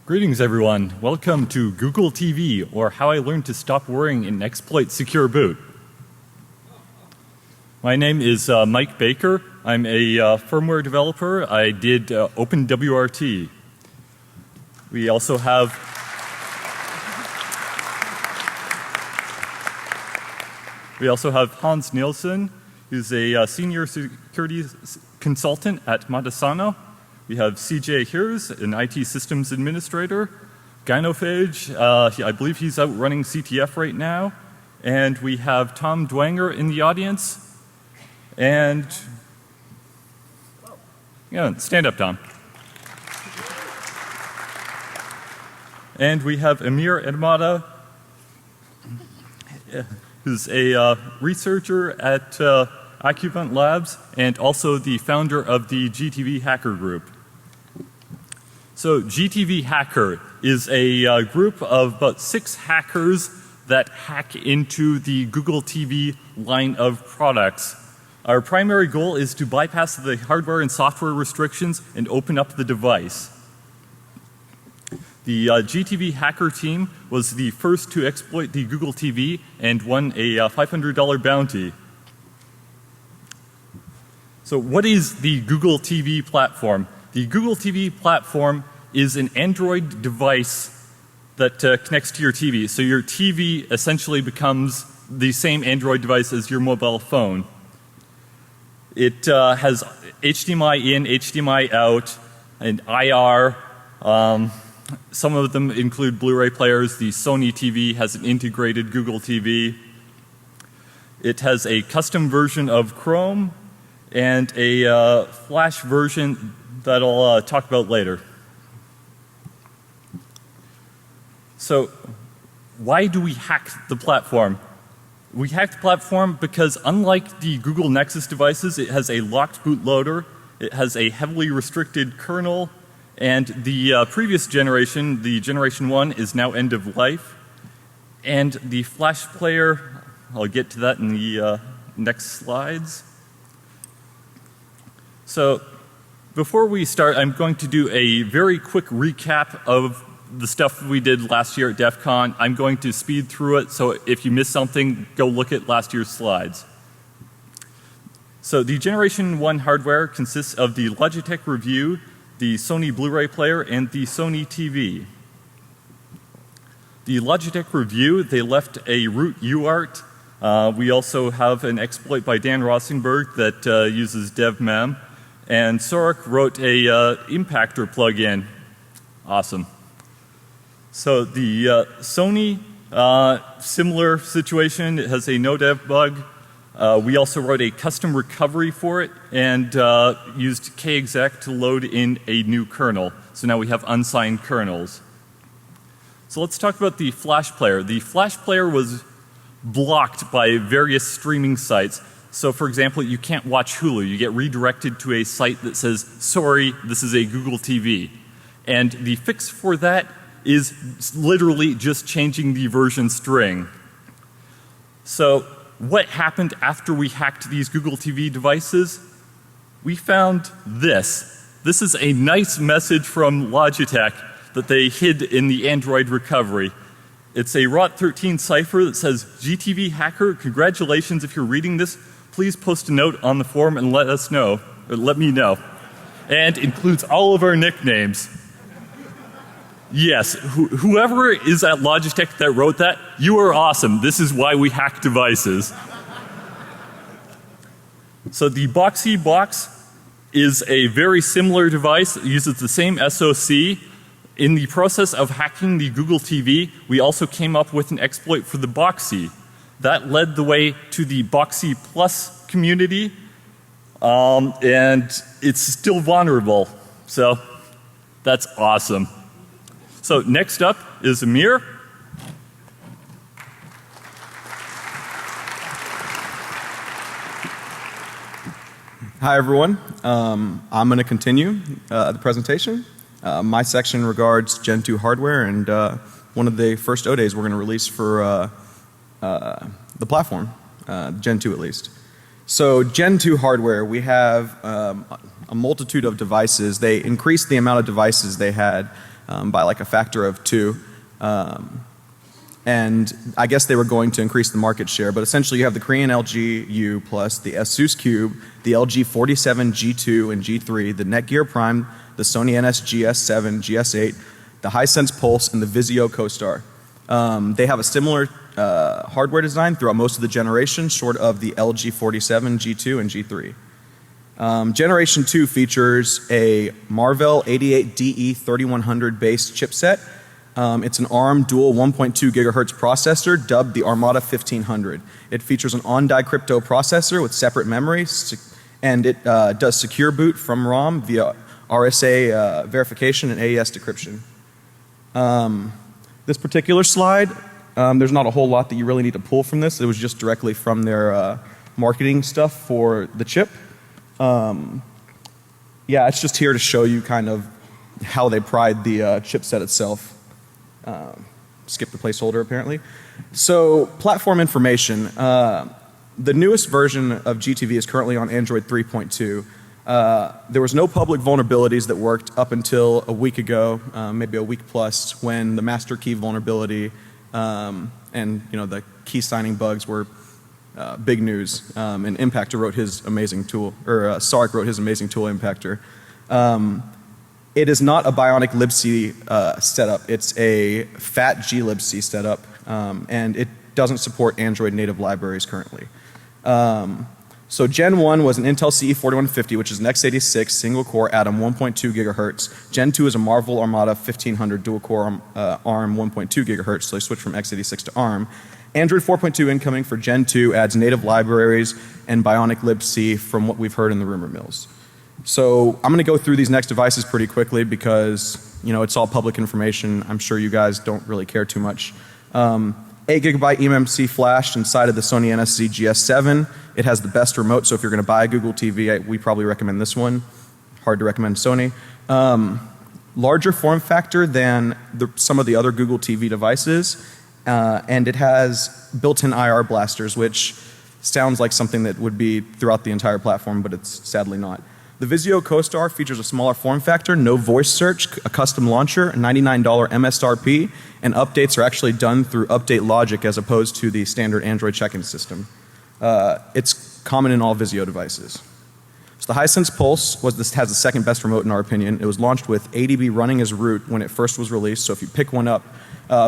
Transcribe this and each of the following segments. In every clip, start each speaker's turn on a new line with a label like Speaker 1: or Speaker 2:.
Speaker 1: Greetings everyone. Welcome to Google TV, or How I Learned to Stop Worrying in Exploit Secure Boot. My name is Mike Baker. I'm a firmware developer. I did OpenWRT. We also have Hans Nielsen, who's a senior security consultant at Montisano. We have CJ Hears, an IT systems administrator. Gynophage, I believe he's out running CTF right now. And we have Tom Dwanger in the audience. And, yeah, stand up, Tom. And we have Amir Edmada, who's a researcher at Accuvant Labs and also the founder of the GTV Hacker Group. So GTV Hacker is a group of about 6 hackers that hack into the Google TV line of products. Our primary goal is to bypass the hardware and software restrictions and open up the device. The GTV Hacker team was the first to exploit the Google TV and won a $500 bounty. So what is the Google TV platform? The Google TV platform is an Android device that connects to your TV. So your TV essentially becomes the same Android device as your mobile phone. It has HDMI in, HDMI out, and IR. Some of them include Blu-ray players. The Sony TV has an integrated Google TV. It has a custom version of Chrome and a Flash version that I'll talk about later. So why do we hack the platform? We hacked the platform because unlike the Google Nexus devices, it has a locked bootloader, it has a heavily restricted kernel, and the previous generation, the generation 1, is now end of life. And the Flash player, I'll get to that in the next slides. So before we start, I'm going to do a very quick recap of the stuff we did last year at DEFCON. I'm going to speed through it, so if you missed something, go look at last year's slides. So the generation 1 hardware consists of the Logitech Review, the Sony Blu-ray player, and the Sony TV. The Logitech Review, they left a root UART. We also have an exploit by Dan Rossingberg that uses devmem. And Sorek wrote a impactor plugin. Awesome. So the Sony, similar situation. It has a no-dev bug. We also wrote a custom recovery for it and used kexec to load in a new kernel. So now we have unsigned kernels. So let's talk about the Flash player. The Flash player was blocked by various streaming sites. So for example, you can't watch Hulu. You get redirected to a site that says, sorry, this is a Google TV. And the fix for that is literally just changing the version string. So what happened after we hacked these Google TV devices? We found this. This is a nice message from Logitech that they hid in the Android recovery. It's a ROT13 cipher that says, GTV hacker, congratulations if you're reading this. Please post a note on the forum and let us know, or let me know. And includes all of our nicknames. Yes, whoever is at Logitech that wrote that, you are awesome. This is why we hack devices. So the Boxy box is a very similar device. It uses the same SoC. In the process of hacking the Google TV, we also came up with an exploit for the Boxy. That led the way to the Boxy Plus community, and it's still vulnerable. So that's awesome. So next up is Amir.
Speaker 2: Hi everyone. I'm going to continue the presentation. My section regards Gen 2 hardware and one of the first O-Days we're going to release for the platform, Gen 2 at least. So Gen 2 hardware, we have a multitude of devices. They increased the amount of devices they had by like a factor of 2. And I guess they were going to increase the market share, but essentially you have the Korean LG U plus the ASUS Cube, the LG 47 G2 and G3, the Netgear Prime, the Sony NS GS7, GS8, the Hisense Pulse, and the Vizio CoStar. They have a similar hardware design throughout most of the generation, short of the LG 47, G2, and G3. Generation 2 features a Marvell 88DE 3100 based chipset. It's an ARM dual 1.2 gigahertz processor dubbed the Armada 1500. It features an on-die crypto processor with separate memory, and it does secure boot from ROM via RSA verification and AES decryption. This particular slide, there's not a whole lot that you really need to pull from this. It was just directly from their marketing stuff for the chip. Yeah, it's just here to show you kind of how they pride the chipset itself. Skip the placeholder apparently. So platform information. The newest version of GTV is currently on Android 3.2. There was no public vulnerabilities that worked up until a week ago, maybe a week plus, when the master key vulnerability and the key signing bugs were big news. And Impactor wrote his amazing tool, or Sark wrote his amazing tool, Impactor. It is not a Bionic libc setup. It's a fat glibc setup, and it doesn't support Android native libraries currently. So Gen 1 was an Intel CE4150, which is an x86 single core Atom 1.2 gigahertz. Gen 2 is a Marvell Armada 1500 dual core ARM 1.2 gigahertz, so they switched from x86 to ARM. Android 4.2 incoming for Gen 2 adds native libraries and Bionic libc from what we've heard in the rumor mills. So I'm going to go through these next devices pretty quickly because it's all public information. I'm sure you guys don't really care too much. 8 gigabyte eMMC flash inside of the Sony NSZ GS7. It has the best remote, so if you're going to buy a Google TV, we probably recommend this one. Hard to recommend Sony. Larger form factor than some of the other Google TV devices, and it has built-in IR blasters, which sounds like something that would be throughout the entire platform, but it's sadly not. The Vizio CoStar features a smaller form factor, no voice search, a custom launcher, $99 MSRP, and updates are actually done through update logic as opposed to the standard Android check-in system. It's common in all Vizio devices. So the Hisense Pulse has the second best remote in our opinion. It was launched with ADB running as root when it first was released, so if you pick one up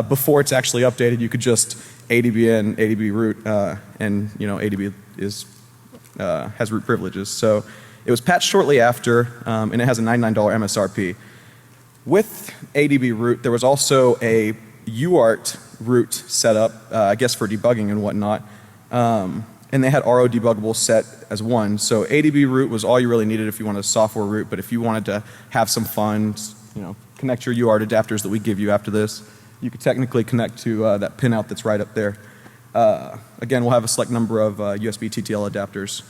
Speaker 2: before it's actually updated, you could just ADB in, ADB root, and ADB has root privileges. So it was patched shortly after, and it has a $99 MSRP. With ADB root, there was also a UART root setup, I guess for debugging and whatnot, and they had RO debuggable set as 1. So ADB root was all you really needed if you wanted a software root, but if you wanted to have some fun, connect your UART adapters that we give you after this, you could technically connect to that pinout that's right up there. Again, we'll have a select number of USB TTL adapters.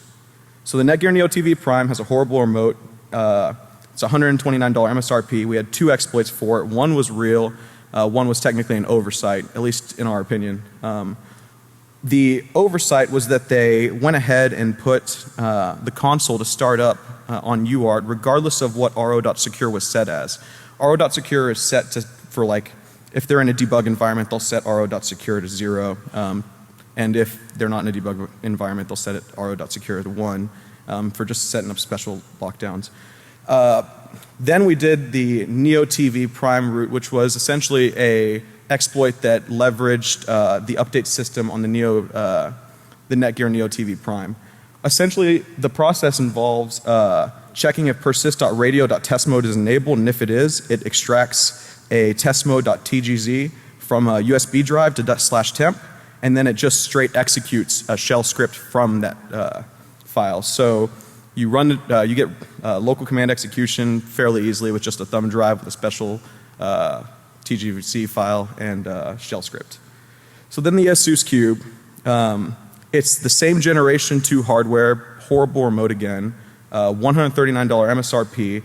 Speaker 2: So the Netgear Neo TV Prime has a horrible remote. It's $129 MSRP. We had 2 exploits for it. One was real. One was technically an oversight, at least in our opinion. The oversight was that they went ahead and put the console to start up on UART regardless of what ro.secure was set as. ro.secure is set for if they're in a debug environment, they'll set ro.secure to 0. And if they're not in a debug environment, they'll set it ro.secure to 1 for just setting up special lockdowns. Then we did the Neo TV Prime root, which was essentially a exploit that leveraged the update system on the Netgear Neo TV Prime. Essentially, the process involves checking if persist.radio.testmode is enabled, and if it is, it extracts a testmode.tgz from a USB drive to /temp. And then it just straight executes a shell script from that file. So you run it, you get local command execution fairly easily with just a thumb drive with a special TGC file and shell script. So then the ASUS Cube, it's the same generation 2 hardware, horrible remote again, $139 MSRP,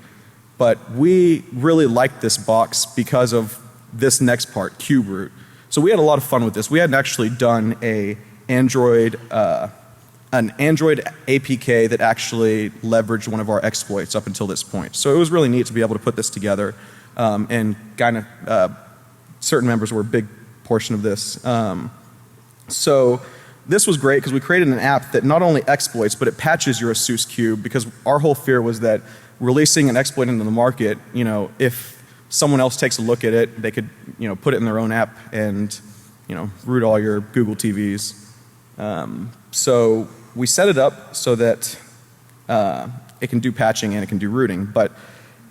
Speaker 2: but we really like this box because of this next part, Cube root. So we had a lot of fun with this. We hadn't actually done an Android APK that actually leveraged one of our exploits up until this point. So it was really neat to be able to put this together. and kind of certain members were a big portion of this. So this was great because we created an app that not only exploits, but it patches your ASUS Cube, because our whole fear was that releasing an exploit into the market, if someone else takes a look at it, they could, put it in their own app and, root all your Google TVs. So we set it up so that it can do patching and it can do rooting. But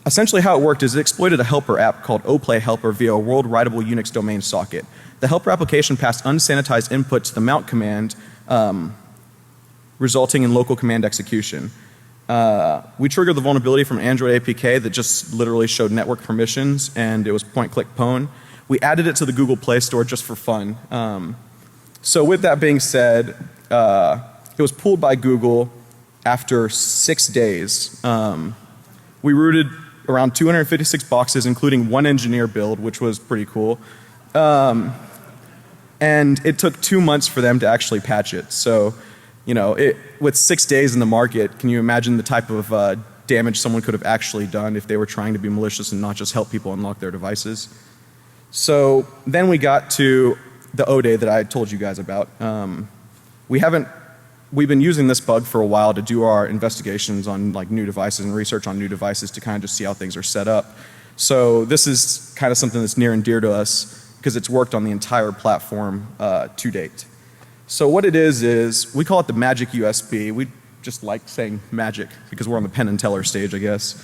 Speaker 2: essentially how it worked is it exploited a helper app called oplay helper via a world writable Unix domain socket. The helper application passed unsanitized input to the mount command, resulting in local command execution. We triggered the vulnerability from Android APK that just literally showed network permissions, and it was point-click pwn. We added it to the Google Play Store just for fun. So with that being said, it was pulled by Google after 6 days. We rooted around 256 boxes, including one engineer build, which was pretty cool. And it took 2 months for them to actually patch it. So, with 6 days in the market, can you imagine the type of damage someone could have actually done if they were trying to be malicious and not just help people unlock their devices? So then we got to the O day that I told you guys about. We've been using this bug for a while to do our investigations on new devices and research on new devices to kind of just see how things are set up. So this is kind of something that's near and dear to us because it's worked on the entire platform to date. So what it is we call it the Magic USB. We just like saying magic because we're on the Penn and Teller stage, I guess.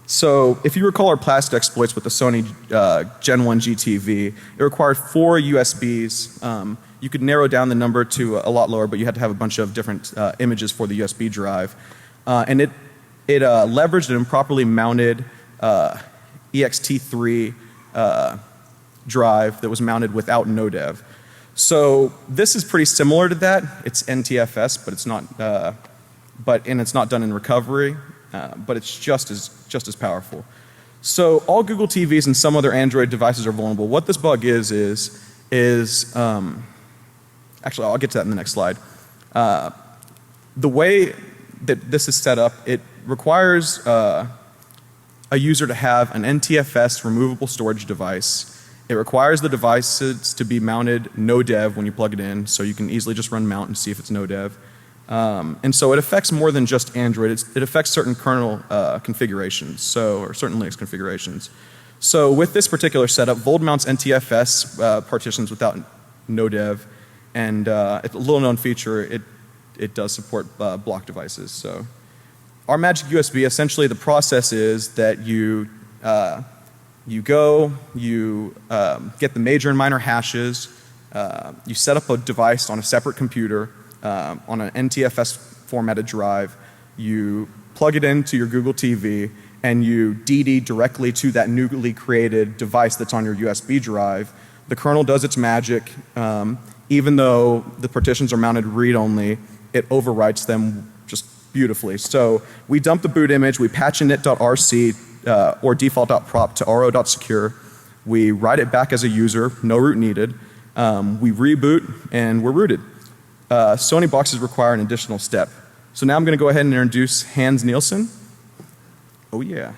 Speaker 2: So if you recall our past exploits with the Sony Gen 1 GTV, it required 4 USBs. You could narrow down the number to a lot lower, but you had to have a bunch of different images for the USB drive. And it leveraged an improperly mounted EXT3 drive that was mounted without NoDev. So this is pretty similar to that. It's NTFS, but it's not, and it's not done in recovery, but it's just as powerful. So all Google TVs and some other Android devices are vulnerable. What this bug is actually I'll get to that in the next slide. The way that this is set up, it requires a user to have an NTFS removable storage device. It requires the devices to be mounted no dev when you plug it in, so you can easily just run mount and see if it's no dev. And so it affects more than just Android. It affects certain kernel configurations, or certain Linux configurations. So with this particular setup, Vold mounts NTFS partitions without no dev, and it's a little known feature. It does support block devices. So our Magic USB, essentially the process is that you get the major and minor hashes, you set up a device on a separate computer on an NTFS formatted drive, you plug it into your Google TV, and you DD directly to that newly created device that's on your USB drive. The kernel does its magic. Even though the partitions are mounted read-only, it overwrites them just beautifully. So we dump the boot image, we patch init.rc or default.prop to ro.secure. We write it back as a user, no root needed. We reboot and we're rooted. Sony boxes require an additional step. So now I'm going to go ahead and introduce Hans Nielsen. Oh yeah.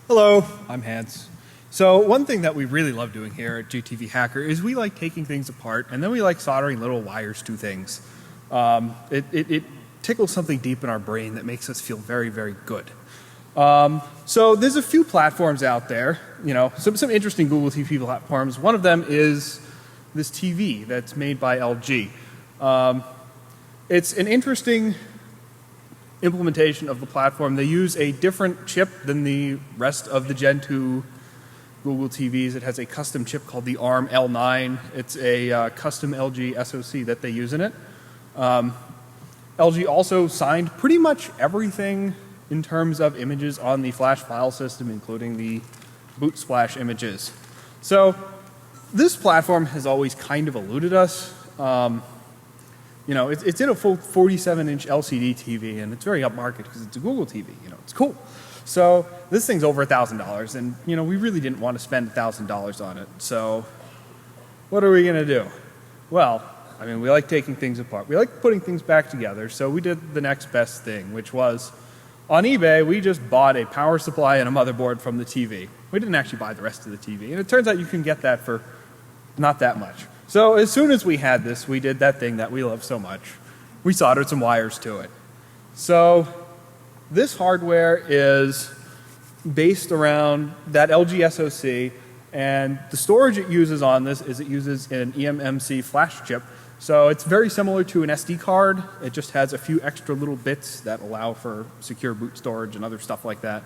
Speaker 3: Hello, I'm Hans. So one thing that we really love doing here at GTV Hacker is we like taking things apart and then we like soldering little wires to things. It tickles something deep in our brain that makes us feel very, very good. So there's a few platforms out there, some interesting Google TV platforms. One of them is this TV that's made by LG. It's an interesting implementation of the platform. They use a different chip than the rest of the Gen 2 Google TVs. It has a custom chip called the ARM L9. It's a custom LG SoC that they use in it. LG also signed pretty much everything in terms of images on the flash file system, including the boot splash images. So this platform has always kind of eluded us. It's in a full 47-inch LCD TV, and it's very upmarket because it's a Google TV. It's cool. So this thing's over $1,000, and we really didn't want to spend $1,000 on it. So what are we going to do? Well, I mean, we like taking things apart. We like putting things back together, so we did the next best thing, which was on eBay, we just bought a power supply and a motherboard from the TV. We didn't actually buy the rest of the TV, and it turns out you can get that for not that much. So as soon as we had this, we did that thing that we love so much. We soldered some wires to it. So this hardware is based around that LG SoC, and the storage it uses on this is it uses an eMMC flash chip. So it's very similar to an SD card. It just has a few extra little bits that allow for secure boot storage and other stuff like that.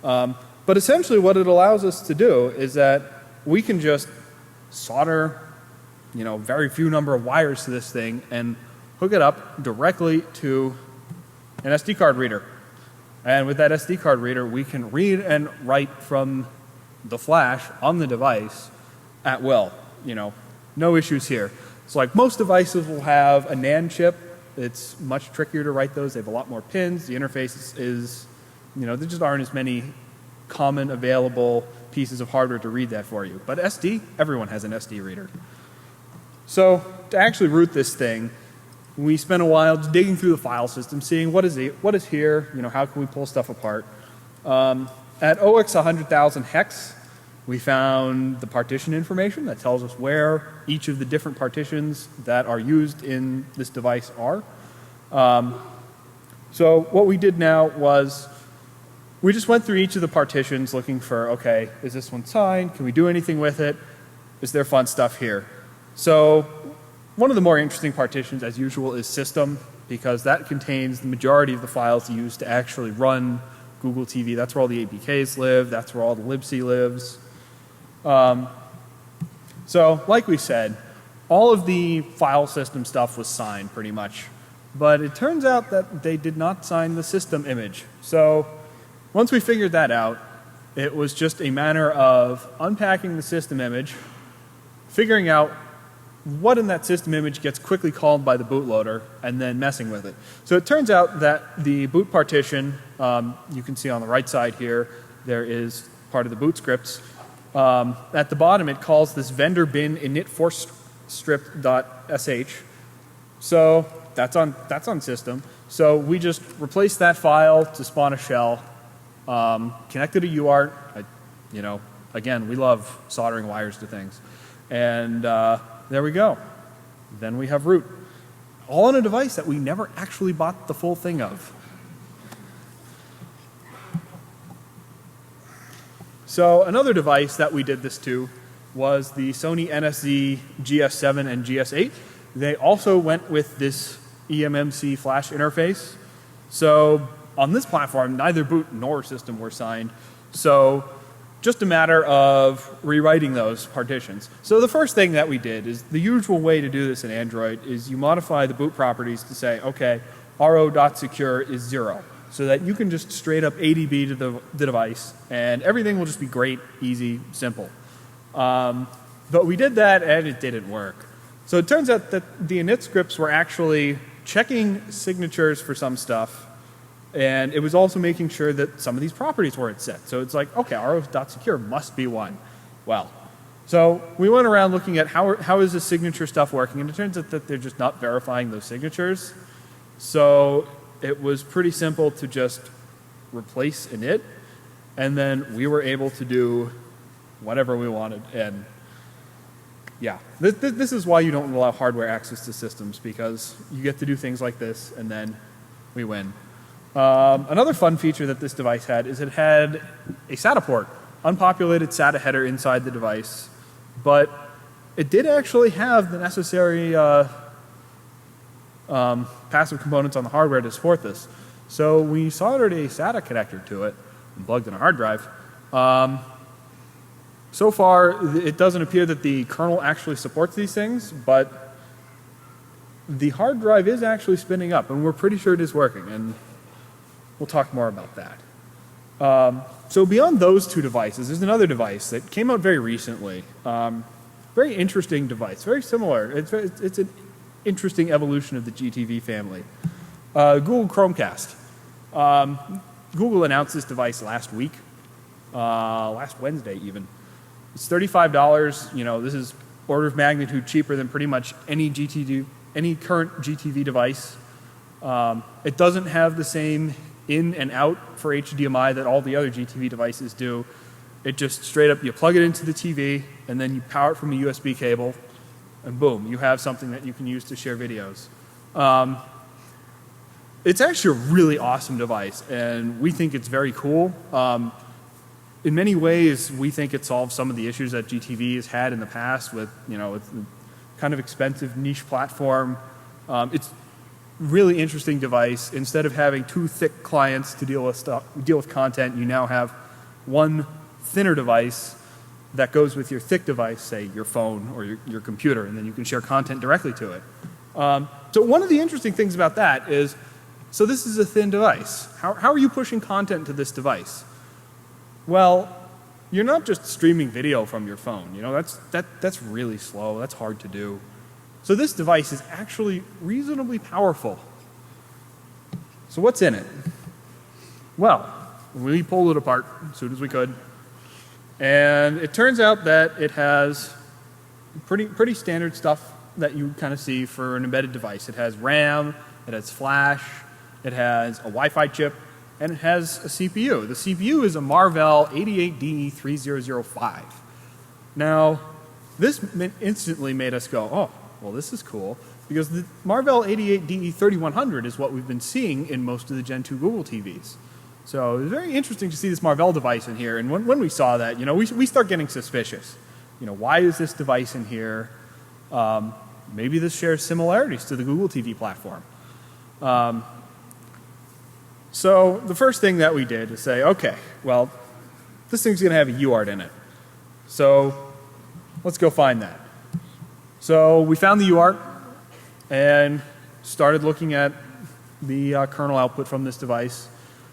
Speaker 3: But essentially what it allows us to do is that we can just solder, very few number of wires to this thing and hook it up directly to an SD card reader. And with that SD card reader, we can read and write from the flash on the device at will. No issues here. So like most devices will have a NAND chip. It's much trickier to write those. They have a lot more pins. The interface is, there just aren't as many common available pieces of hardware to read that for you. But SD, everyone has an SD reader. So to actually root this thing, we spent a while just digging through the file system, seeing what is here, how can we pull stuff apart. At OX 100,000 hex, we found the partition information that tells us where each of the different partitions that are used in this device are. So what we did now was we just went through each of the partitions looking for, okay, is this one signed? Can we do anything with it? Is there fun stuff here? So one of the more interesting partitions, as usual, is system, because that contains the majority of the files used to actually run Google TV. That's where all the APKs live. That's where all the libc lives. So like we said, all of the file system stuff was signed pretty much. But it turns out that they did not sign the system image. So once we figured that out, it was just a matter of unpacking the system image, figuring out what in that system image gets quickly called by the bootloader, and then messing with it. So it turns out that the boot partition, you can see on the right side here, there is part of the boot scripts. At the bottom, it calls this vendor bin init4strip.sh. So that's on system. So we just replaced that file to spawn a shell, connected a UART. Again, we love soldering wires to things. And there we go. Then we have root. All on a device that we never actually bought the full thing of. So another device that we did this to was the Sony NSZ GS7 and GS8. They also went with this eMMC flash interface. So on this platform, neither boot nor system were signed. So just a matter of rewriting those partitions. So the first thing that we did is the usual way to do this in Android is you modify the boot properties to say, okay, ro.secure is 0. So that you can just straight up ADB to the device and everything will just be great, easy, simple. But we did that and it didn't work. So it turns out that the init scripts were actually checking signatures for some stuff, and it was also making sure that some of these properties weren't set. So it's like, okay, ro.secure must be 1. Well, so we went around looking at how is the signature stuff working, and it turns out that they're just not verifying those signatures. So it was pretty simple to just replace init, and then we were able to do whatever we wanted. And yeah, this is why you don't allow hardware access to systems, because you get to do things like this, and then we win. Another fun feature that this device had is it had a SATA port, unpopulated SATA header inside the device, but it did actually have the necessary passive components on the hardware to support this. So we soldered a SATA connector to it and plugged in a hard drive. So far, it doesn't appear that the kernel actually supports these things, but the hard drive is actually spinning up, and we're pretty sure it is working, and we'll talk more about that. So beyond those two devices, there's another device that came out very recently. Very interesting device, very similar. It's an interesting evolution of the GTV family. Google Chromecast. Google announced this device last week, last Wednesday even. It's $35. This is order of magnitude cheaper than pretty much any current GTV device. It doesn't have the same in and out for HDMI that all the other GTV devices do. It just straight up, you plug it into the TV, and then you power it from a USB cable, and boom, you have something that you can use to share videos. It's actually a really awesome device, and we think it's very cool. In many ways, we think it solves some of the issues that GTV has had in the past with, with the kind of expensive niche platform. It's really interesting device. Instead of having two thick clients to deal with content, you now have one thinner device that goes with your thick device, say your phone or your computer, and then you can share content directly to it. So one of the interesting things about that is, so this is a thin device. How are you pushing content to this device? Well, you're not just streaming video from your phone. That's really slow. That's hard to do. So this device is actually reasonably powerful. So what's in it? Well, we pulled it apart as soon as we could. And it turns out that it has pretty standard stuff that you kind of see for an embedded device. It has RAM, it has flash, it has a Wi-Fi chip, and it has a CPU. The CPU is a Marvell 88DE3005. Now, this instantly made us go, oh, well, this is cool, because the Marvell 88DE3100 is what we've been seeing in most of the Gen 2 Google TVs. So it was very interesting to see this Marvell device in here, and when we saw that, we start getting suspicious. Why is this device in here? Maybe this shares similarities to the Google TV platform. So the first thing that we did is say, okay, well, this thing's going to have a UART in it. So let's go find that. So we found the UART and started looking at the kernel output from this device.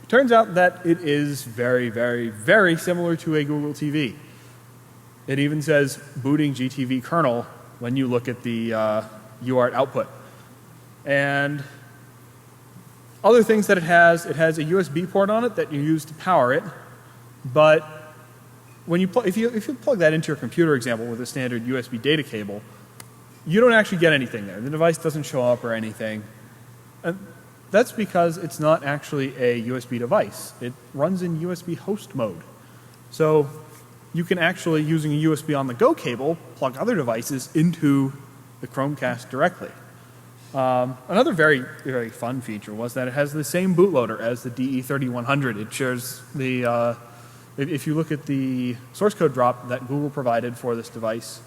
Speaker 3: Turns out that it is very, very, very similar to a Google TV. It even says booting GTV kernel when you look at the UART output. And other things that it has a USB port on it that you use to power it. But when you if you plug that into your computer example with a standard USB data cable, you don't actually get anything there. The device doesn't show up or anything. And that's because it's not actually a USB device. It runs in USB host mode. So you can actually, using a USB on the go cable, plug other devices into the Chromecast directly. Another very, very fun feature was that it has the same bootloader as the DE3100. It shares the, if you look at the source code drop that Google provided for this device,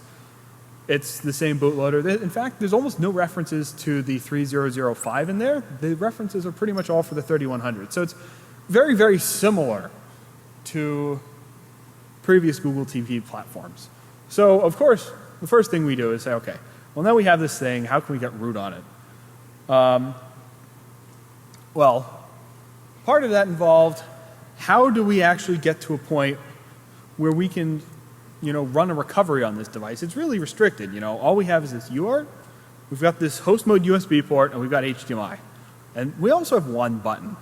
Speaker 3: it's the same bootloader. In fact, there's almost no references to the 3005 in there. The references are pretty much all for the 3100. So it's very, very similar to previous Google TV platforms. So, of course, the first thing we do is say, okay, well, now we have this thing. How can we get root on it? Well, part of that involved how do we actually get to a point where we can run a recovery on this device. It's really restricted. All we have is this UART, we've got this host mode USB port, and we've got HDMI. And we also have one button.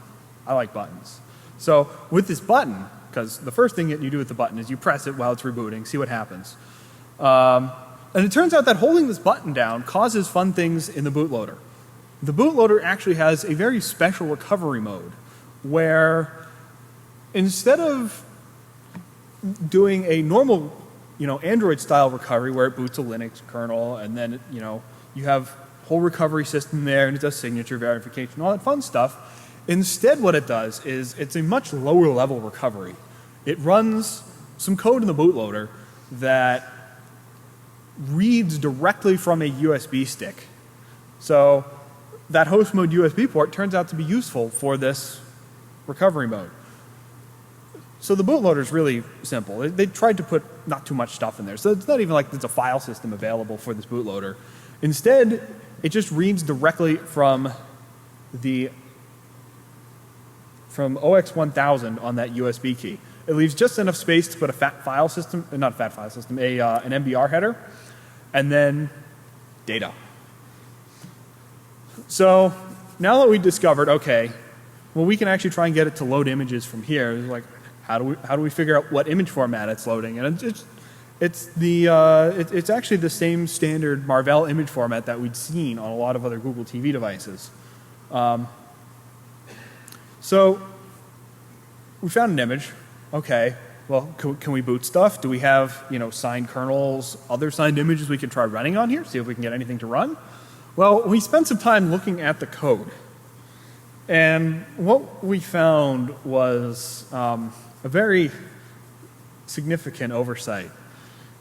Speaker 3: I like buttons. So with this button, because the first thing that you do with the button is you press it while it's rebooting, see what happens. And it turns out that holding this button down causes fun things in the bootloader. The bootloader actually has a very special recovery mode where instead of doing a normal Android style recovery where it boots a Linux kernel and then you have whole recovery system there and it does signature verification, all that fun stuff. Instead what it does is it's a much lower level recovery. It runs some code in the bootloader that reads directly from a USB stick. So that host mode USB port turns out to be useful for this recovery mode. So the bootloader is really simple. They tried to put not too much stuff in there. So it's not even like there's a file system available for this bootloader. Instead, it just reads directly from OX1000 on that USB key. It leaves just enough space to put a fat file system, not a fat file system, an MBR header, and then data. So now that we discovered, okay, well, we can actually try and get it to load images from here. It's like, how do we figure out what image format it's loading? And It's actually the same standard Marvell image format that we'd seen on a lot of other Google TV devices. So we found an image. Okay, well, can we boot stuff? Do we have, signed kernels, other signed images we can try running on here, see if we can get anything to run? Well, we spent some time looking at the code. And what we found was a very significant oversight.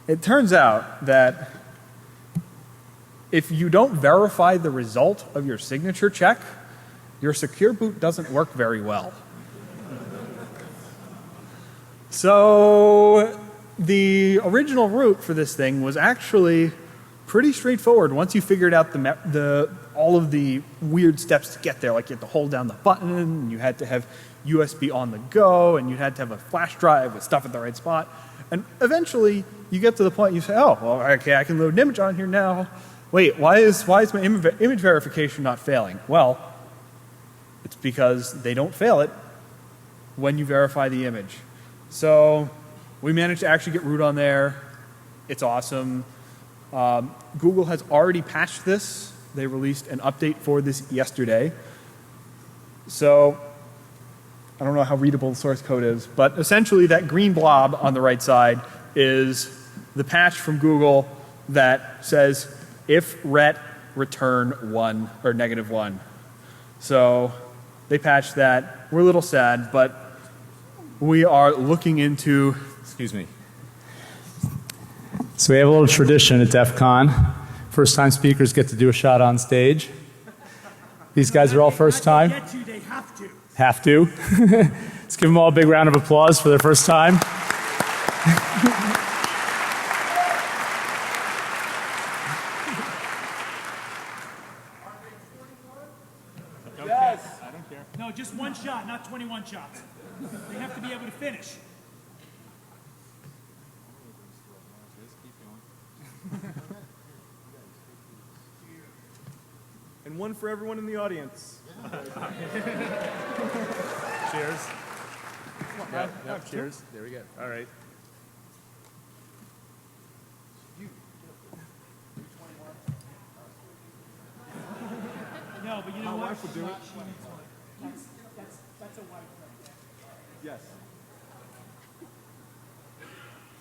Speaker 3: It turns out that if you don't verify the result of your signature check, your secure boot doesn't work very well. So the original route for this thing was actually pretty straightforward once you figured out all of the weird steps to get there. Like you had to hold down the button, and you had to have USB on the go, and you had to have a flash drive with stuff at the right spot. And eventually you get to the point you say, oh, well, okay, I can load an image on here now. Wait, why is my image verification not failing? Well, it's because they don't fail it when you verify the image. So we managed to actually get root on there. It's awesome. Google has already patched this. They released an update for this yesterday. So I don't know how readable the source code is, but essentially that green blob on the right side is the patch from Google that says if ret return 1 or -1. So they patched that. We're a little sad, but we are looking into, excuse me.
Speaker 4: So we have a little tradition at DEFCON. First time speakers get to do a shot on stage. These guys are all first time.
Speaker 5: They have to.
Speaker 4: Have to. Let's give them all a big round of applause for their first time.
Speaker 3: Yes.
Speaker 5: No, just one shot, not 21 shots. They have to be able to finish.
Speaker 2: And one for everyone in the audience.
Speaker 4: Cheers. Cheers. There we go. All right.
Speaker 5: No, but you know what?
Speaker 2: wife would do it.
Speaker 5: That's a wife right there.
Speaker 2: Yes.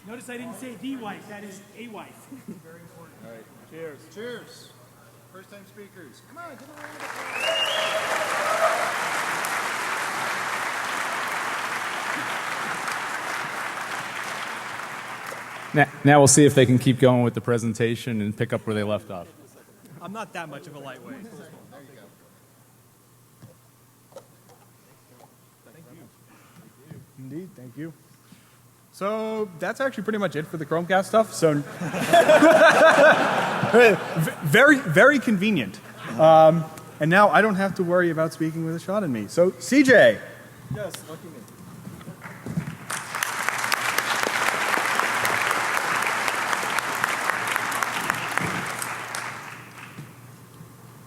Speaker 5: Notice I didn't say the wife, that is a wife.
Speaker 3: Very important.
Speaker 2: All right. Cheers.
Speaker 6: Cheers. First time speakers. Come on, give them a round of applause.
Speaker 4: Now we'll see if they can keep going with the presentation and pick up where they left off.
Speaker 3: I'm not that much of a lightweight.
Speaker 6: There you go.
Speaker 3: Indeed, thank you. So that's actually pretty much it for the Chromecast stuff. So very, very convenient. And now I don't have to worry about speaking with a shot in me. So CJ.
Speaker 2: Yes, lucky me.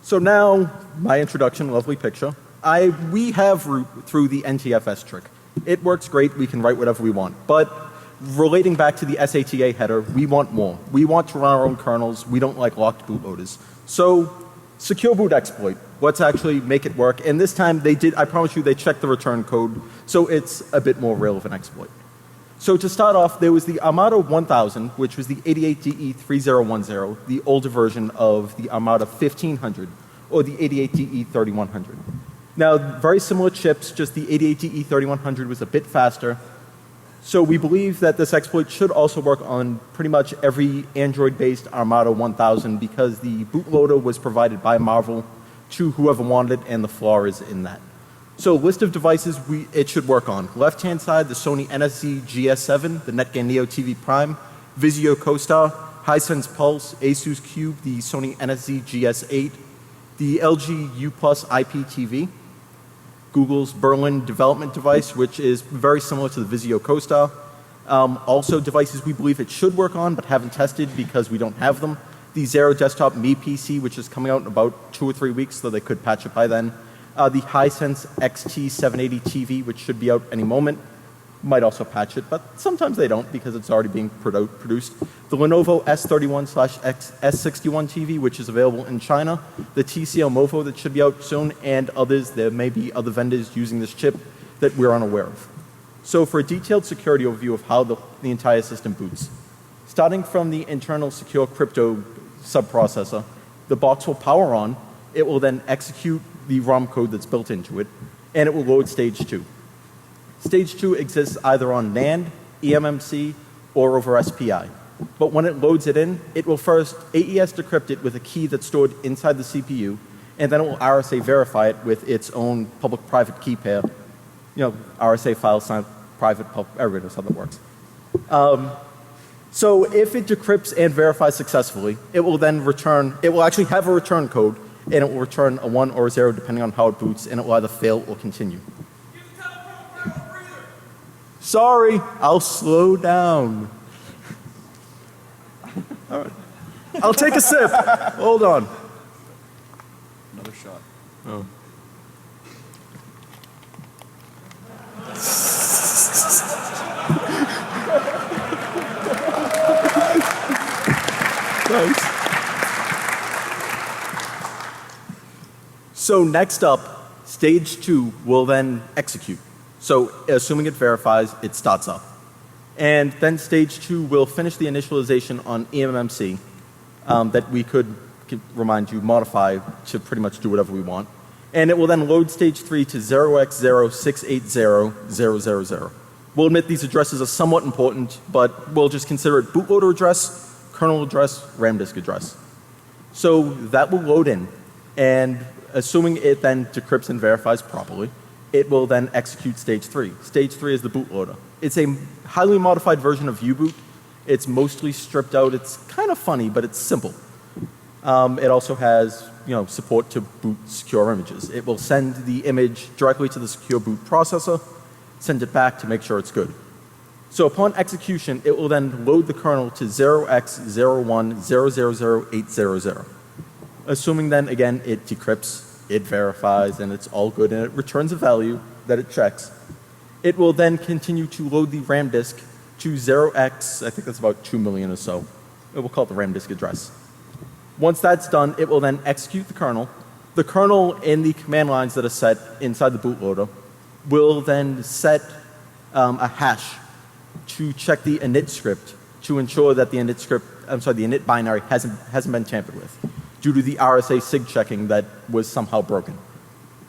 Speaker 7: So now, my introduction, lovely picture. We have root through the NTFS trick. It works great, we can write whatever we want. But relating back to the SATA header, we want more. We want to run our own kernels, we don't like locked bootloaders. So, secure boot exploit. Let's actually make it work. And this time they did, I promise you, they checked the return code, so it's a bit more real of an exploit. So to start off, there was the Armada 1000, which was the 88DE3010, the older version of the Armada 1500, or the 88DE3100. Now, very similar chips, just the 88DE3100 was a bit faster. So we believe that this exploit should also work on pretty much every Android-based Armada 1000 because the bootloader was provided by Marvel to whoever wanted it, and the flaw is in that. So list of devices it should work on. Left-hand side, the Sony NSC GS7, the Netgear Neo TV Prime, Vizio CoStar, Hisense Pulse, Asus Cube, the Sony NSC GS8, the LG U+ IPTV, Google's Berlin development device, which is very similar to the Vizio CoStar. Also devices we believe it should work on but haven't tested because we don't have them. The Zero Desktop Me PC, which is coming out in about 2 or 3 weeks, so they could patch it by then. The Hisense XT780 TV, which should be out any moment. Might also patch it, but sometimes they don't because it's already being produced. The Lenovo S31/S61 TV, which is available in China, the TCL Movo that should be out soon, and others. There may be other vendors using this chip that we're unaware of. So for a detailed security overview of how the entire system boots, starting from the internal secure crypto subprocessor, the box will power on, it will then execute the ROM code that's built into it, and it will load stage 2. Stage 2 exists either on NAND, eMMC, or over SPI. But when it loads it in, it will first AES decrypt it with a key that's stored inside the CPU, and then it will RSA verify it with its own public-private key pair. You know, RSA file sign, private, public, everybody knows how that works. So if it decrypts and verifies successfully, it will then return, it will actually have a return code, and it will return a 1 or a 0 depending on how it boots, and it will either fail or continue. Sorry, I'll slow down. All right. I'll take a sip. Hold on.
Speaker 2: Another shot.
Speaker 7: Oh. Thanks. So next up, stage 2 will then execute. So assuming it verifies, it starts up. And then stage 2 will finish the initialization on eMMC that we could remind you, modify to pretty much do whatever we want. And it will then load stage 3 to 0x0680,000. We'll admit these addresses are somewhat important, but we'll just consider it bootloader address, kernel address, RAM disk address. So that will load in, and assuming it then decrypts and verifies properly, it will then execute stage 3. Stage 3 is the bootloader. It's a highly modified version of U-boot. It's mostly stripped out. It's kind of funny, but it's simple. It also has, support to boot secure images. It will send the image directly to the secure boot processor, send it back to make sure it's good. So upon execution, it will then load the kernel to 0x01000800. Assuming then, again, it decrypts, it verifies, and it's all good, and it returns a value that it checks. It will then continue to load the RAM disk to 0x, I think that's about 2 million or so. We'll call it the RAM disk address. Once that's done, it will then execute the kernel. The kernel in the command lines that are set inside the bootloader will then set a hash to check the init script to ensure that the init binary hasn't been tampered with, due to the RSA sig checking that was somehow broken.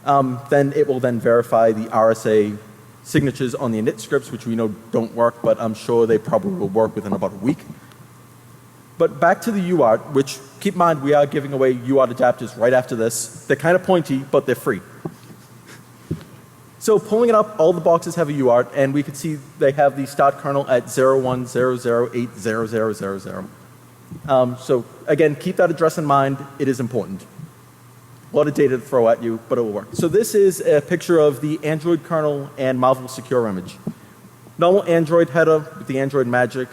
Speaker 7: Then it will then verify the RSA signatures on the init scripts, which we know don't work, but I'm sure they probably will work within about a week. But back to the UART, which keep in mind we are giving away UART adapters right after this. They're kind of pointy, but they're free. So pulling it up, all the boxes have a UART, and we can see they have the start kernel at 0100800000. So again, keep that address in mind. It is important. A lot of data to throw at you, but it will work. So this is a picture of the Android kernel and Marvel secure image. Normal Android header with the Android magic,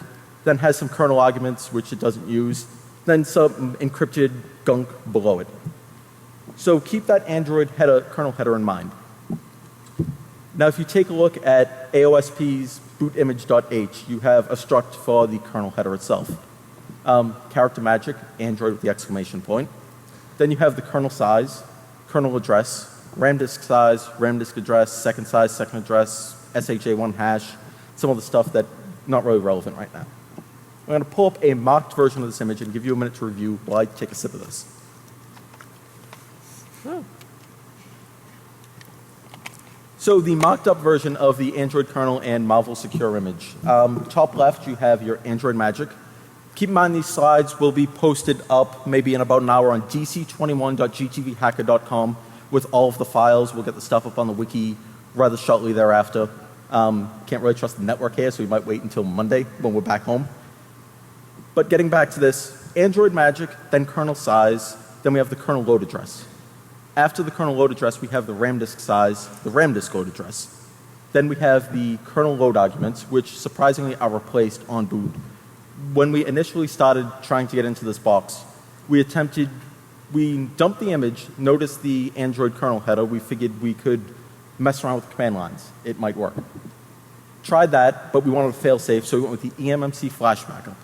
Speaker 7: then has some kernel arguments which it doesn't use, then some encrypted gunk below it. So keep that Android header, kernel header in mind. Now if you take a look at AOSP's bootimage.h, you have a struct for the kernel header itself. Character magic, Android with the exclamation point. Then you have the kernel size, kernel address, RAM disk size, RAM disk address, second size, second address, SHA1 hash, some of the stuff that's not really relevant right now. I'm going to pull up a mocked version of this image and give you a minute to review while I take a sip of this. Oh. So the mocked up version of the Android kernel and Marvel secure image. Top left you have your Android magic. Keep in mind these slides will be posted up maybe in about an hour on dc21.gtvhacker.com with all of the files. We'll get the stuff up on the wiki rather shortly thereafter. Can't really trust the network here, so we might wait until Monday when we're back home. But getting back to this, Android magic, then kernel size, then we have the kernel load address. After the kernel load address, we have the RAM disk size, the RAM disk load address. Then we have the kernel load arguments, which surprisingly are replaced on boot. When we initially started trying to get into this box, we dumped the image, noticed the Android kernel header, we figured we could mess around with command lines. It might work. Tried that, but we wanted to fail safe, so we went with the eMMC flash backup.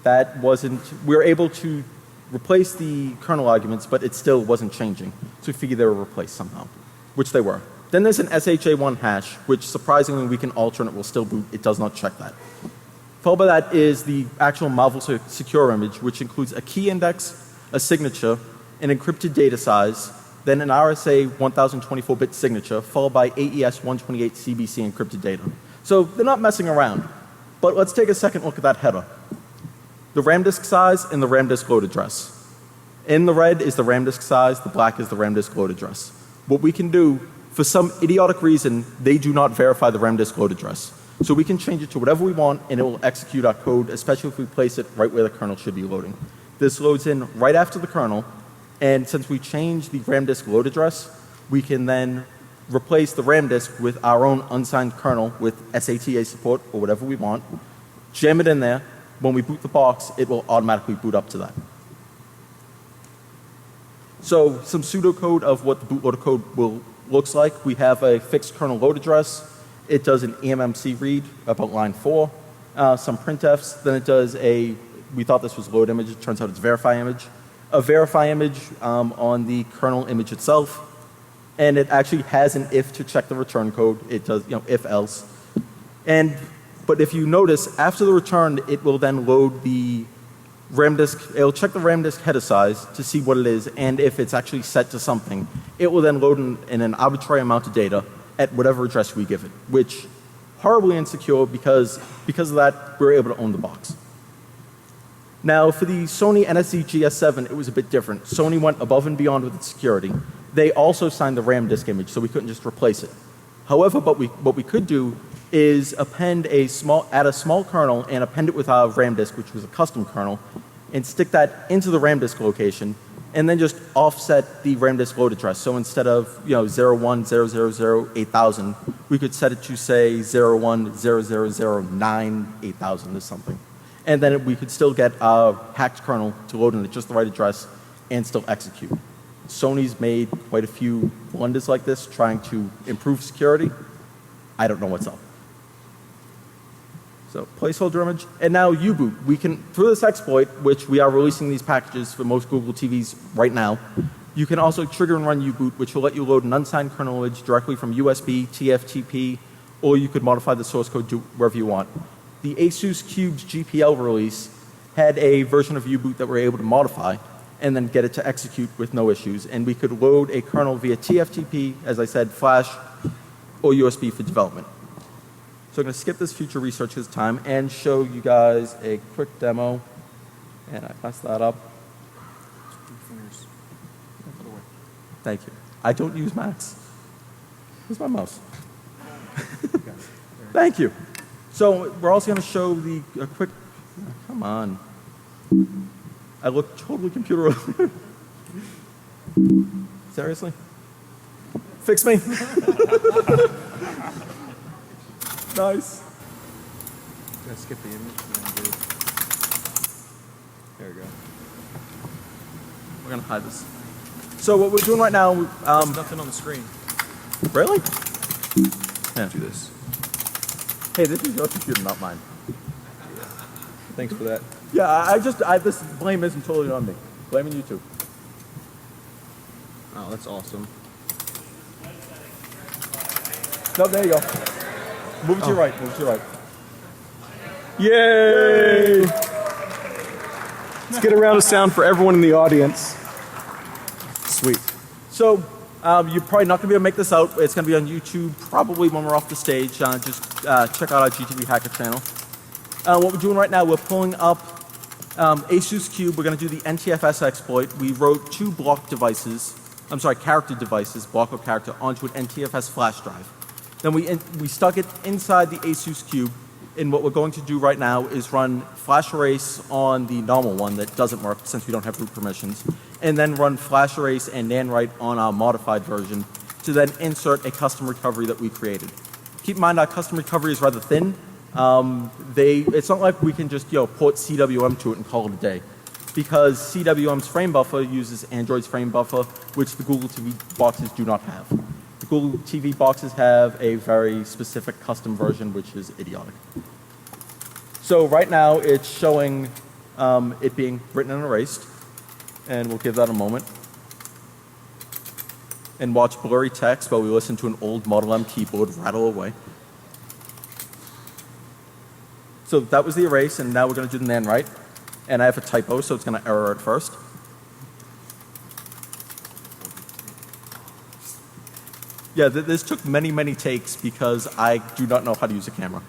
Speaker 7: That wasn't, we were able to replace the kernel arguments, but it still wasn't changing. So we figured they were replaced somehow, which they were. Then there's an SHA-1 hash, which surprisingly we can alter and it will still boot. It does not check that. Followed by that is the actual Marvel secure image, which includes a key index, a signature, an encrypted data size, then an RSA 1024-bit signature, followed by AES 128 CBC encrypted data. So they're not messing around. But let's take a second look at that header. The RAM disk size and the RAM disk load address. In the red is the RAM disk size, the black is the RAM disk load address. What we can do, for some idiotic reason, they do not verify the RAM disk load address. So we can change it to whatever we want and it will execute our code, especially if we place it right where the kernel should be loading. This loads in right after the kernel, and since we changed the RAM disk load address, we can then replace the RAM disk with our own unsigned kernel with SATA support or whatever we want, jam it in there. When we boot the box, it will automatically boot up to that. So some pseudocode of what the bootloader code looks like. We have a fixed kernel load address. It does an eMMC read about line 4, some printfs. Then it does a, we thought this was load image. It turns out it's verify image. A verify image on the kernel image itself. And it actually has an if to check the return code. It does, if else. But if you notice, after the return, it will then load the RAM disk. It'll check the RAM disk header size to see what it is, and if it's actually set to something, it will then load in an arbitrary amount of data at whatever address we give it, which horribly insecure because of that, we're able to own the box. Now, for the Sony NSC GS7, it was a bit different. Sony went above and beyond with its security. They also signed the RAM disk image, so we couldn't just replace it. However, what we could do is add a small kernel and append it with our RAM disk, which was a custom kernel, and stick that into the RAM disk location, and then just offset the RAM disk load address. So instead of 010008,000, we could set it to say 0100098000 or something, and then we could still get our hacked kernel to load in at just the right address and still execute. Sony's made quite a few blunders like this, trying to improve security. I don't know what's up. So placeholder image, and now U-boot. We can, through this exploit, which we are releasing these packages for most Google TVs right now, you can also trigger and run U-boot, which will let you load an unsigned kernel image directly from USB, TFTP, or you could modify the source code to wherever you want. The Asus Cubes GPL release had a version of U-boot that we're able to modify and then get it to execute with no issues. And we could load a kernel via TFTP, as I said, flash, or USB for development. So I'm going to skip this future research this time and show you guys a quick demo. And I messed that up. Thank you. I don't use Macs. Where's my mouse? Thank you. So we're also going to show a quick, come on. I look totally computer. Seriously? Fix me. Nice.
Speaker 2: Gotta skip the image. There we go.
Speaker 7: We're going to hide this. So what we're doing right now,
Speaker 2: There's nothing on the screen.
Speaker 7: really? Yeah.
Speaker 2: Do this.
Speaker 7: Hey, this is your computer, not mine.
Speaker 2: Thanks for that.
Speaker 7: Yeah, this blame isn't totally on me. Blaming you too.
Speaker 2: Oh, that's awesome.
Speaker 7: No, there you go. Move it to your right. Move it to your right.
Speaker 2: Yay! Let's get a round of sound for everyone in the audience. Sweet.
Speaker 7: So you're probably not going to be able to make this out. It's going to be on YouTube probably when we're off the stage. Just check out our GTV Hacker channel. What we're doing right now, we're pulling up Asus Cube. We're going to do the NTFS exploit. We wrote two character devices, block or character, onto an NTFS flash drive. Then we stuck it inside the Asus Cube, and what we're going to do right now is run flash erase on the normal one that doesn't work since we don't have root permissions, and then run flash erase and NAND write on our modified version to then insert a custom recovery that we created. Keep in mind our custom recovery is rather thin. It's not like we can just port CWM to it and call it a day, because CWM's frame buffer uses Android's frame buffer, which the Google TV boxes do not have. The Google TV boxes have a very specific custom version, which is idiotic. So right now it's showing it being written and erased, and we'll give that a moment. And watch blurry text while we listen to an old Model M keyboard rattle away. So that was the erase, and now we're going to do the NaN write. And I have a typo, so it's going to error at first. Yeah, this took many, many takes because I do not know how to use a camera.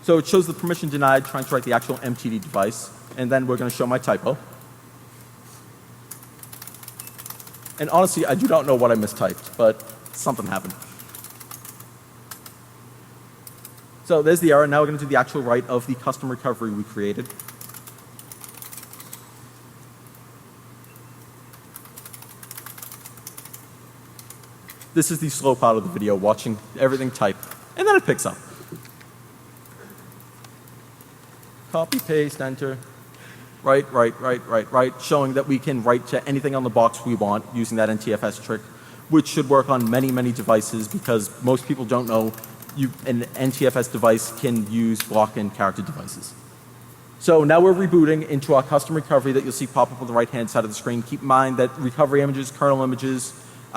Speaker 7: So it shows the permission denied, trying to write the actual MTD device, and then we're going to show my typo. And honestly, I do not know what I mistyped, but something happened. So there's the error. Now we're going to do the actual write of the custom recovery we created. This is the slow part of the video, watching everything type, and then it picks up. Copy, paste, enter. Write, showing that we can write to anything on the box we want using that NTFS trick, which should work on many, many devices because most people don't know an NTFS device can use block and character devices. So now we're rebooting into our custom recovery that you'll see pop up on the right-hand side of the screen. Keep in mind that recovery images, kernel images,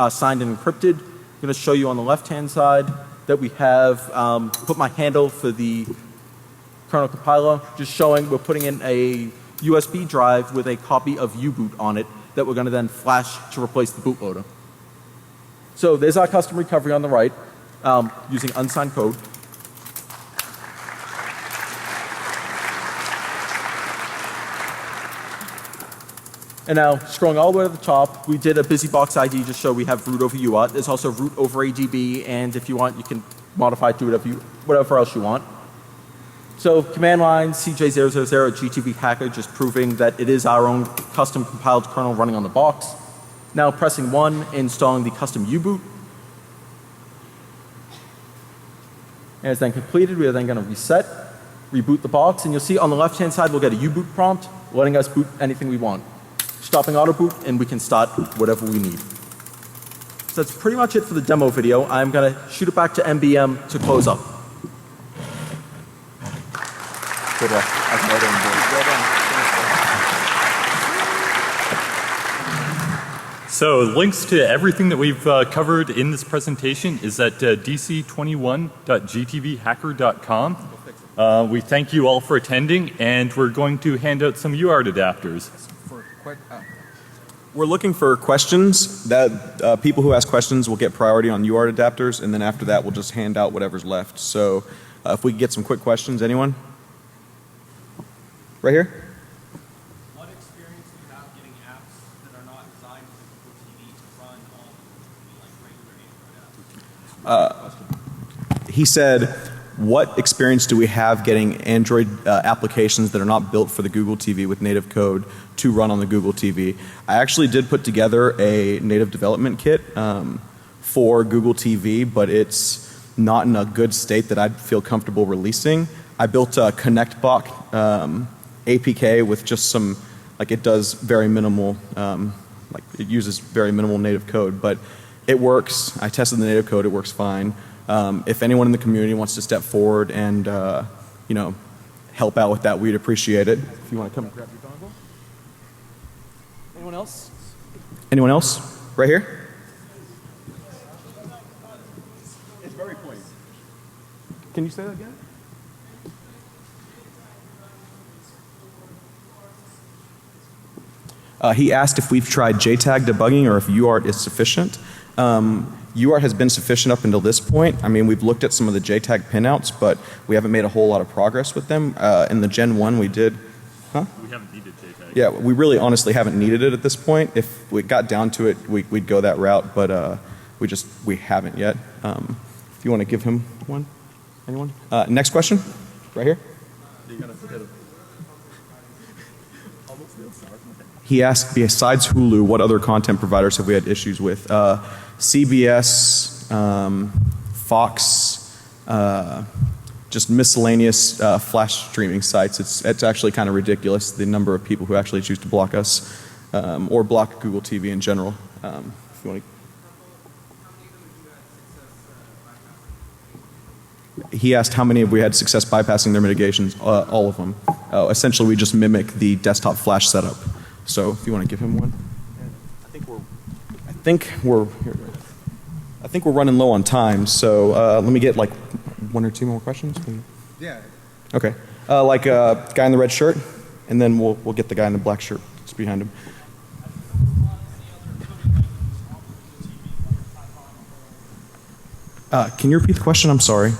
Speaker 7: signed and encrypted. I'm going to show you on the left-hand side that we have put my handle for the kernel compiler, just showing we're putting in a USB drive with a copy of U-boot on it that we're going to then flash to replace the bootloader. So there's our custom recovery on the right using unsigned code. And now, scrolling all the way to the top, we did a BusyBox ID just so we have root over UART. There's also root over ADB, and if you want, you can modify it to whatever else you want. So command line CJ000 GTV hacker, just proving that it is our own custom compiled kernel running on the box. Now pressing 1, installing the custom U-boot. And it's then completed. We are then going to reset, reboot the box, and you'll see on the left-hand side we'll get a U-boot prompt letting us boot anything we want. Stopping auto boot, and we can start whatever we need. So that's pretty much it for the demo video. I'm going to shoot it back to MBM to close up. Good luck.
Speaker 1: So links to everything that we've covered in this presentation is at dc21.gtvhacker.com. We thank you all for attending, and we're going to hand out some UART adapters.
Speaker 2: We're looking for questions. That people who ask questions will get priority on UART adapters, and then after that we'll just hand out whatever's left. So if we could get some quick questions, anyone? Right here?
Speaker 8: What experience do you have getting apps that are not designed for Google TV to run on like regular Android apps?
Speaker 2: He said, what experience do we have getting Android applications that are not built for the Google TV with native code to run on the Google TV? I actually did put together a native development kit for Google TV, but it's not in a good state that I'd feel comfortable releasing. I built a ConnectBox APK with just some, like it does very minimal, like it uses very minimal native code, but it works. I tested the native code, it works fine. If anyone in the community wants to step forward and, you know, help out with that, we'd appreciate it. If you want to come grab your dongle. Anyone else? Anyone else? Right here? It's very pointy. Can you say that again? He asked if we've tried JTAG debugging or if UART is sufficient. UART has been sufficient up until this point. I mean, we've looked at some of the JTAG pinouts, but we haven't made a whole lot of progress with them. In the Gen 1 we did. Huh?
Speaker 1: We haven't needed JTAG.
Speaker 2: Yeah, we really honestly haven't needed it at this point. If we got down to it, we'd go that route, but we haven't yet. If you want to give him one? Anyone? Next question? Right here? He asked, besides Hulu, what other content providers have we had issues with? CBS, Fox, just miscellaneous Flash streaming sites. It's actually kind of ridiculous the number of people who actually choose to block us or block Google TV in general. If you want to. He asked how many have we had success bypassing their mitigations. All of them. Essentially, we just mimic the desktop Flash setup. So if you want to give him one. I think we're running low on time. So let me get like one or two more questions.
Speaker 6: Yeah.
Speaker 2: Okay. Like guy in the red shirt, and then we'll get the guy in the black shirt that's behind him. Can you repeat the question? I'm sorry.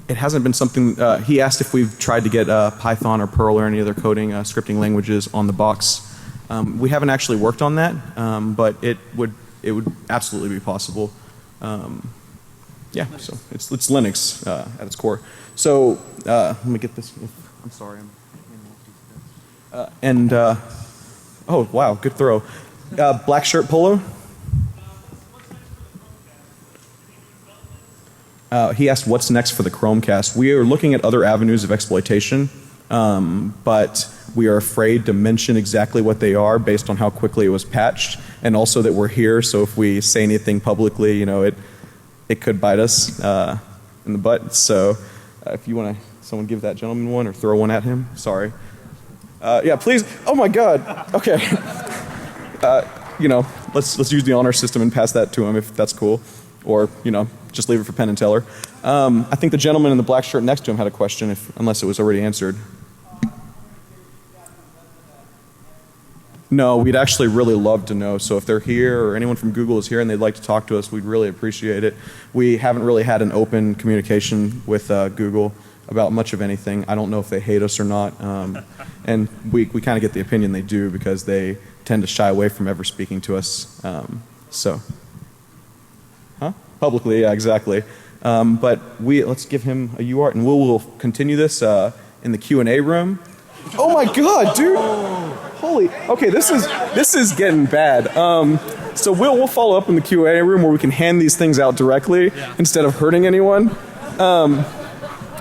Speaker 2: It hasn't been something, he asked if we've tried to get Python or Perl or any other coding, scripting languages on the box. We haven't actually worked on that, but it would absolutely be possible. Yeah, so it's Linux at its core. So let me get this. I'm sorry. Oh wow, good throw. Black shirt polo. He asked what's next for the Chromecast. We are looking at other avenues of exploitation, but we are afraid to mention exactly what they are based on how quickly it was patched, and also that we're here. So if we say anything publicly, you know, it could bite us in the butt. So if you want to, someone give that gentleman one or throw one at him. Sorry. Yeah, please. Oh my God. Okay. You know, let's use the honor system and pass that to him if that's cool, or you know, just leave it for Penn and Teller. I think the gentleman in the black shirt next to him had a question, unless it was already answered. No, we'd actually really love to know. So if they're here or anyone from Google is here and they'd like to talk to us, we'd really appreciate it. We haven't really had an open communication with Google about much of anything. I don't know if they hate us or not. And we kind of get the opinion they do because they tend to shy away from ever speaking to us. So, publicly, yeah, exactly. But let's give him a UART and we'll continue this in the Q&A room. Oh my God, dude! Holy, okay, this is getting bad. So we'll follow up in the Q&A room where we can hand these things out directly instead of hurting anyone.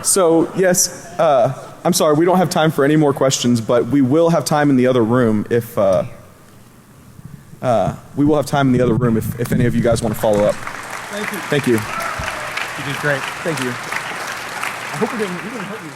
Speaker 2: So yes, I'm sorry, we don't have time for any more questions, but we will have time in the other room if if any of you guys want to follow up.
Speaker 3: Thank you.
Speaker 2: Thank you.
Speaker 3: You did great.
Speaker 2: Thank you. I hope we didn't hurt you.